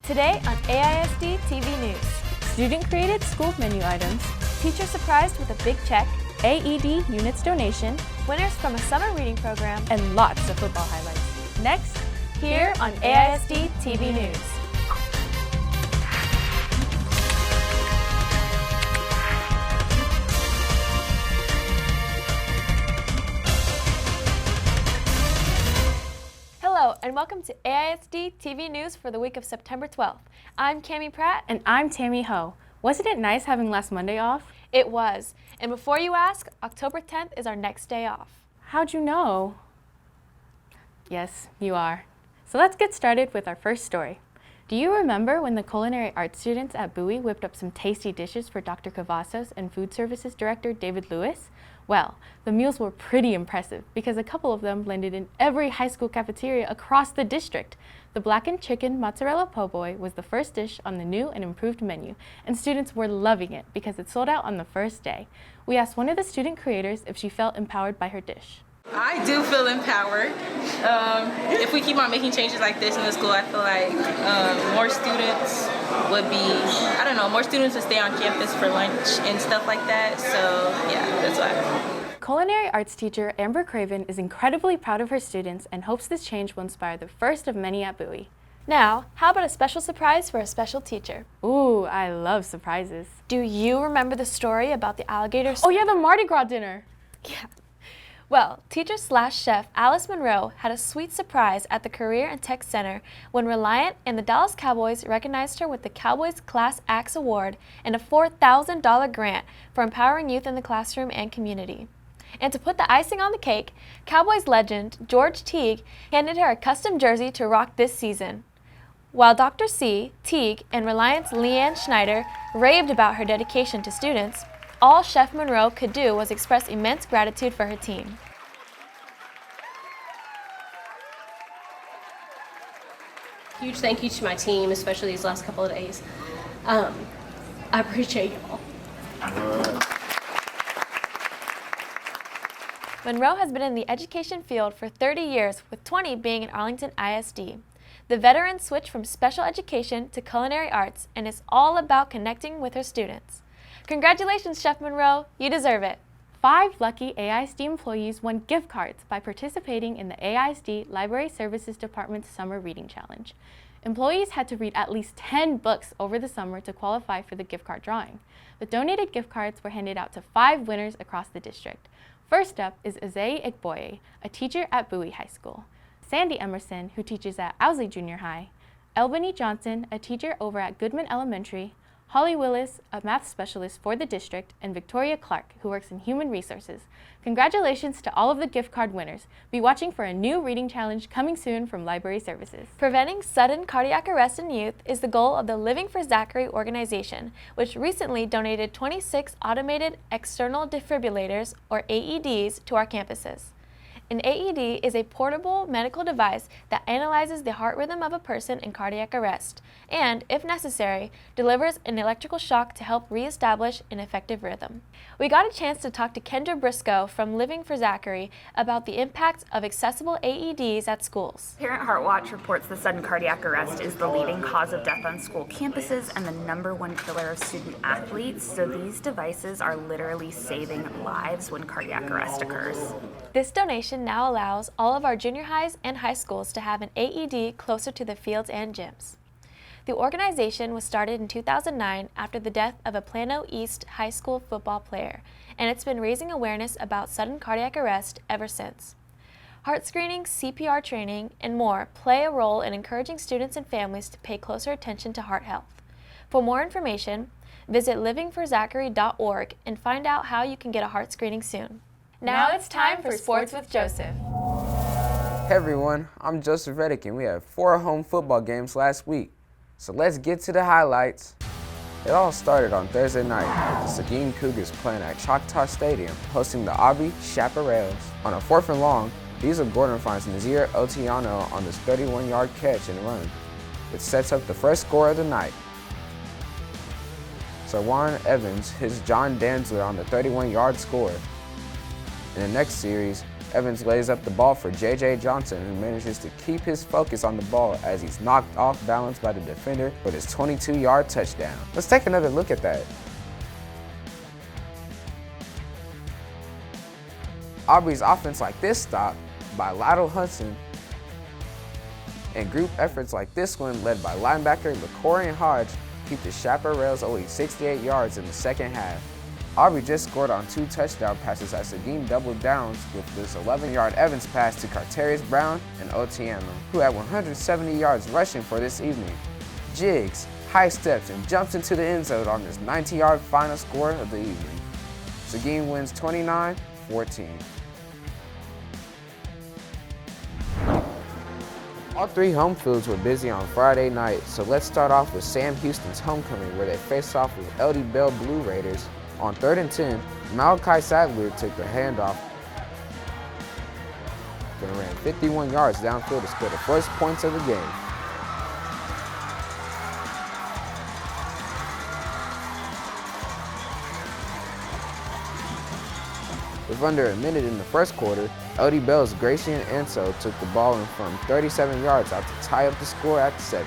Today on AISD-TV News. Student-created school menu items, Teacher surprised with a big check, AED units donation, winners from a summer reading program, and lots of football highlights. Next, here on AISD-TV News. Hello, and welcome to AISD-TV News for the week of September 12th. I'm Cammie Pratt. And I'm Tammy Ho. Wasn't it nice having last Monday off? It was. And before you ask, October 10th is our next day off. How'd you know? Yes, you are. So let's get started with our first story. Do you remember when the culinary arts students at Bowie whipped up some tasty dishes for Dr. Cavazos and Food Services Director David Lewis? Well, the meals were pretty impressive because a couple of them landed in every high school cafeteria across the district. The blackened chicken mozzarella po' boy was the first dish on the new and improved menu, and students were loving it because it sold out on the first day. We asked one of the student creators if she felt empowered by her dish. I do feel empowered. If we keep on making changes like this in the school, I feel like more students would be, more students would stay on campus for lunch and stuff like that. So yeah, that's why. Culinary arts teacher Amber Craven is incredibly proud of her students and hopes this change will inspire the first of many at Bowie. Now, how about a special surprise for a special teacher? Ooh, I love surprises. Do you remember the story about the alligators? Oh yeah, the Mardi Gras dinner. Yeah. Well, teacher/chef Alice Monroe had a sweet surprise at the Career and Tech Center when Reliant and the Dallas Cowboys recognized her with the Cowboys Class Acts Award and a $4,000 grant for empowering youth in the classroom and community. And to put the icing on the cake, Cowboys legend George Teague handed her a custom jersey to rock this season. While Dr. C, Teague, and Reliant's Leanne Schneider raved about her dedication to students, all Chef Monroe could do was express immense gratitude for her team. Huge thank you to my team, especially these last couple of days. I appreciate y'all. Monroe has been in the education field for 30 years, with 20 being in Arlington ISD. The veteran switched from special education to culinary arts and is all about connecting with her students. Congratulations, Chef Monroe. You deserve it. 5 lucky AISD employees won gift cards by participating in the AISD Library Services Department's Summer Reading Challenge. Employees had to read at least 10 books over the summer to qualify for the gift card drawing. The donated gift cards were handed out to 5 winners across the district. First up is Azay Igboye, a teacher at Bowie High School, Sandy Emerson, who teaches at Owsley Junior High, Albany Johnson, a teacher over at Goodman Elementary, Holly Willis, a math specialist for the district, and Victoria Clark, who works in human resources. Congratulations to all of the gift card winners. Be watching for a new reading challenge coming soon from Library Services. Preventing sudden cardiac arrest in youth is the goal of the Living for Zachary organization, which recently donated 26 automated external defibrillators, or AEDs, to our campuses. An AED is a portable medical device that analyzes the heart rhythm of a person in cardiac arrest and, if necessary, delivers an electrical shock to help reestablish an effective rhythm. We got a chance to talk to Kendra Briscoe from Living for Zachary about the impacts of accessible AEDs at schools. Parent Heart Watch reports the sudden cardiac arrest is the leading cause of death on school campuses and the #1 killer of student athletes, so these devices are literally saving lives when cardiac arrest occurs. This donation now allows all of our junior highs and high schools to have an AED closer to the fields and gyms. The organization was started in 2009 after the death of a Plano East high school football player, and it's been raising awareness about sudden cardiac arrest ever since. Heart screening, CPR training, and more play a role in encouraging students and families to pay closer attention to heart health. For more information, visit livingforzachary.org and find out how you can get a heart screening soon. Now it's time for Sports with Joseph. Hey everyone, I'm Joseph Reddick and we had 4 home football games last week. So let's get to the highlights. It all started on Thursday night with the Seguin Cougars playing at Choctaw Stadium, hosting the Aubrey Chaparrals. On a 4th and long, Diesel Gordon finds Nazir Otiano on this 31-yard catch and run, which sets up the first score of the night. Sarwan Evans hits John Danzler on the 31-yard score. In the next series, Evans lays up the ball for J.J. Johnson, who manages to keep his focus on the ball as he's knocked off balance by the defender for his 22-yard touchdown. Let's take another look at that. Aubrey's offense like this stop by Lydell Hudson and group efforts like this one led by linebacker LaCorian Hodge keep the Chaparrals only 68 yards in the second half. Aubrey just scored on 2 touchdown passes as Seguin doubled downs with this 11-yard Evans pass to Carterius Brown and Otieno, who had 170 yards rushing for this evening. Jiggs high steps and jumps into the end zone on this 90-yard final score of the evening. Seguin wins 29-14. All 3 home fields were busy on Friday night, so let's start off with Sam Houston's homecoming, where they faced off with LD Bell Blue Raiders. On 3rd and 10, Malachi Sadler took the handoff and ran 51 yards downfield to score the first points of the game. With under a minute in the first quarter, LD Bell's Grayson Ansel took the ball in from 37 yards out to tie up the score at 7.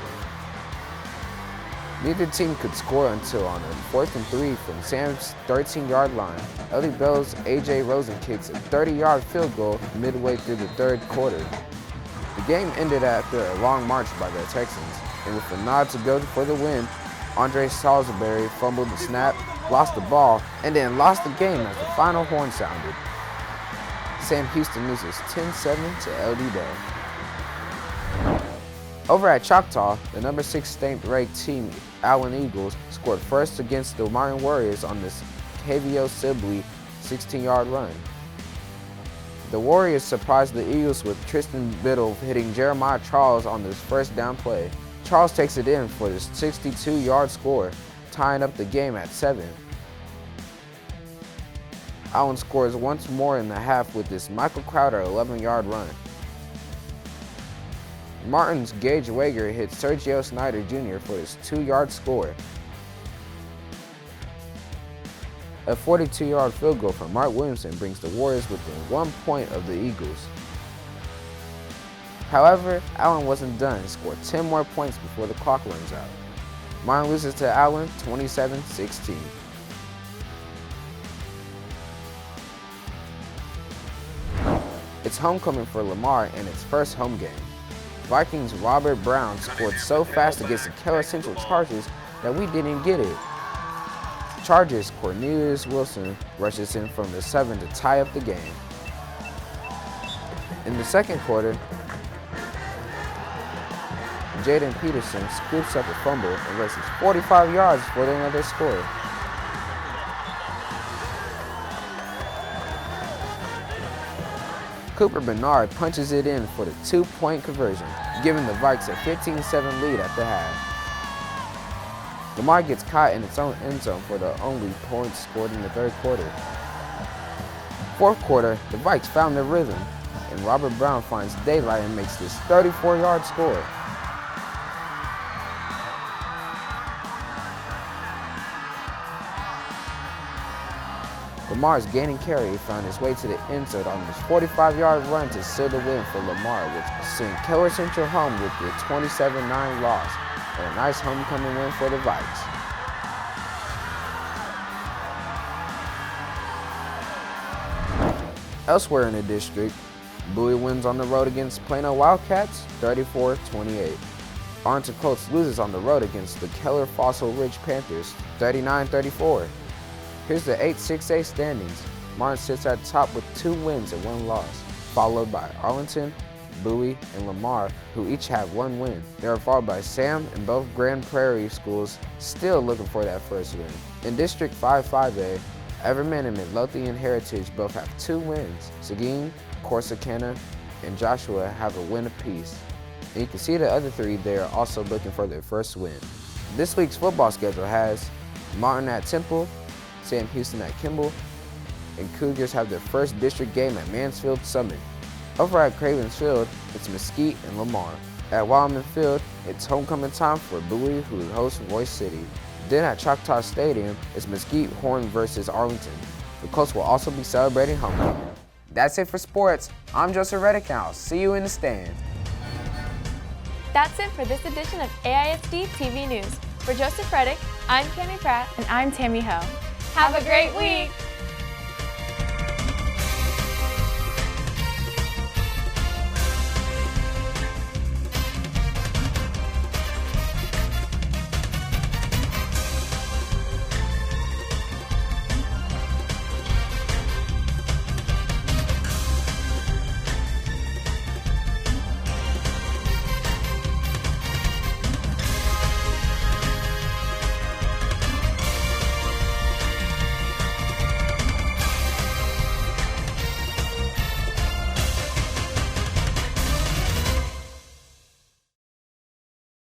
Neither team could score until on a 4th and 3 from Sam's 13-yard line. LD Bell's A.J. Rosen kicks a 30-yard field goal midway through the 3rd quarter. The game ended after a long march by the Texans, and with a nod to go for the win, Andre Salisbury fumbled the snap, lost the ball, and then lost the game as the final horn sounded. Sam Houston loses 10-7 to LD Bell. Over at Choctaw, the number 6 ranked team, Allen Eagles, scored first against the Martin Warriors on this KVO Sibley 16-yard run. The Warriors surprised the Eagles with Tristan Biddle hitting Jeremiah Charles on this first down play. Charles takes it in for this 62-yard score, tying up the game at 7. Allen scores once more in the half with this Michael Crowder 11-yard run. Martin's Gage Wager hit Sergio Snyder Jr. for his 2-yard score. A 42-yard field goal from Mark Williamson brings the Warriors within 1 point of the Eagles. However, Allen wasn't done and scored 10 more points before the clock runs out. Martin loses to Allen 27-16. It's homecoming for Lamar in its first home game. Vikings' Robert Brown scored so fast against the Keller Central Chargers that we didn't get it. Chargers' Cornelius Wilson rushes in from the 7 to tie up the game. In the second quarter, Jaden Peterson scoops up a fumble and races 45 yards for another score. Cooper Bernard punches it in for the 2-point conversion, giving the Vikes a 15-7 lead at the half. Lamar gets caught in its own end zone for the only points scored in the 3rd quarter. 4th quarter, the Vikes found their rhythm, and Robert Brown finds daylight and makes this 34-yard score. Lamar's gaining carry found his way to the end zone on this 45-yard run to seal the win for Lamar, which sent Keller Central home with the 27-9 loss and a nice homecoming win for the Vikes. Elsewhere in the district, Bowie wins on the road against Plano Wildcats 34-28. Arlington Colts loses on the road against the Keller Fossil Ridge Panthers 39-34. Here's the 8-6A standings. Martin sits at the top with 2 wins and 1 loss, followed by Arlington, Bowie, and Lamar, who each have 1 win. They are followed by Sam and both Grand Prairie schools still looking for that first win. In District 5-5A, Everman and Midlothian Heritage both have 2 wins. Seguin, Corsicana, and Joshua have a win apiece. And you can see the other 3 there are also looking for their first win. This week's football schedule has Martin at Temple, Sam Houston at Kimball, and Cougars have their first district game at Mansfield Summit. Over at Cravens Field, it's Mesquite and Lamar. At Wildman Field, it's homecoming time for Bowie, who hosts Royce City. Then at Choctaw Stadium, it's Mesquite Horn versus Arlington. The Colts will also be celebrating homecoming. That's it for sports. I'm Joseph Reddick, and I'll see you in the stands. That's it for this edition of AISD-TV News. For Joseph Reddick, I'm Cami Pratt. And I'm Tammy Ho. Have a great week!